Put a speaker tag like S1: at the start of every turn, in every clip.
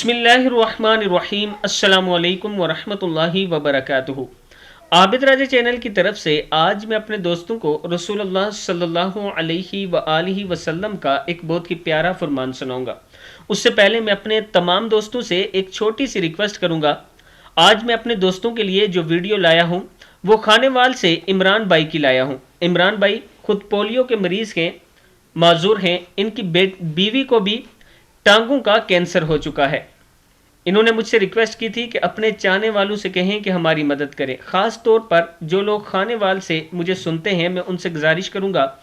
S1: बिस्मिल्लाहिर्रहमानिर्रहीम अस्सलामु अलैकुम वरहमतुल्लाहि वबरकातुहू। आबिद राजा चैनल की तरफ से आज मैं अपने दोस्तों को रसूलुल्लाह सल्लल्लाहु अलैहि व आलिहि वसल्लम का एक बहुत ही प्यारा फरमान सुनाऊंगा। उससे पहले मैं अपने तमाम दोस्तों से एक छोटी सी रिक्वेस्ट करूंगा। आज मैं अपने दोस्तों के लिए जो वीडियो लाया हूं वो खानेवाल से इमरान भाई की लाया हूं। इमरान भाई खुद पोलियो के मरीज़ हैं, माजूर हैं। इनकी बीवी को भी टांगों का कैंसर हो चुका है। इन्होंने मुझसे रिक्वेस्ट की थी कि अपने चाहने वालों से कहें कि हमारी मदद करें। ख़ास तौर पर जो लोग खानेवाल से मुझे सुनते हैं, मैं उनसे गुजारिश करूंगा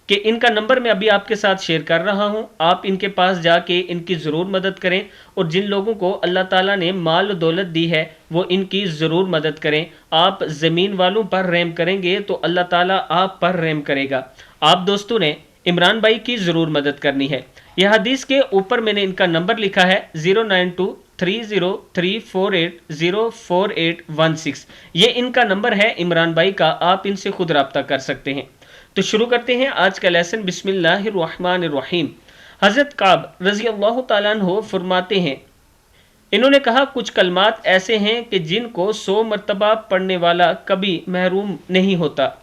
S1: कि इनका नंबर मैं अभी आपके साथ शेयर कर रहा हूं। आप इनके पास जाके इनकी ज़रूर मदद करें और जिन लोगों को अल्लाह ताला ने माल दौलत दी है वो इनकी ज़रूर मदद करें। आप ज़मीन वालों पर रहम करेंगे तो अल्लाह ताला आप पर रहम करेगा। आप दोस्तों ने इमरान भाई की ज़रूर मदद करनी है। यह हदीस के ऊपर मैंने इनका नंबर लिखा है 092303804 ये इनका नंबर है इमरान भाई का। आप इनसे खुद रब्ता कर सकते हैं। तो शुरू करते हैं आज का लेसन। बिस्मिल्लाहिर्रहमानिर्रहीम। हज़रत काब रज़ी अल्लाह ताला अन्हु फरमाते हैं, इन्होंने कहा कुछ कलमात ऐसे हैं कि जिनको 100 मरतबा पढ़ने वाला कभी महरूम नहीं होता,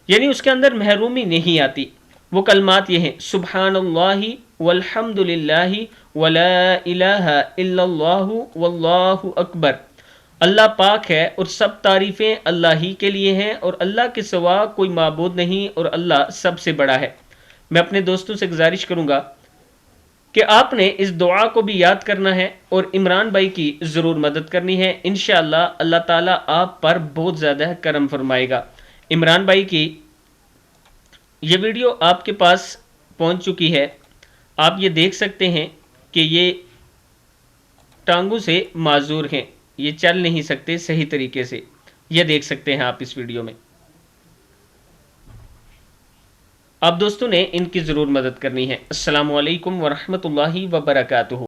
S1: यानी उसके अंदर महरूमी नहीं आती। वो कलमात ये हैं, सुब्हानल्लाहि वल्हम्दुलिल्लाहि वला इलाहा इल्लल्लाहु वल्लाहु अकबर। अल्लाह पाक है और सब तारीफ़ें अल्लाह ही के लिए हैं और अल्लाह के सिवा कोई माबूद नहीं और अल्लाह सबसे बड़ा है। मैं अपने दोस्तों से गुजारिश करूँगा कि आपने इस दुआ को भी याद करना है और इमरान भाई की ज़रूर मदद करनी है। इंशाअल्लाह अल्लाह ताला आप पर बहुत ज़्यादा करम फरमाएगा। इमरान भाई की ये वीडियो आपके पास पहुंच चुकी है। आप ये देख सकते हैं कि ये टांगों से माजूर हैं, ये चल नहीं सकते सही तरीके से। ये देख सकते हैं आप इस वीडियो में। आप दोस्तों ने इनकी ज़रूर मदद करनी है। अस्सलामु अलैकुम वरहमतुल्लाहि वबरकातुहू।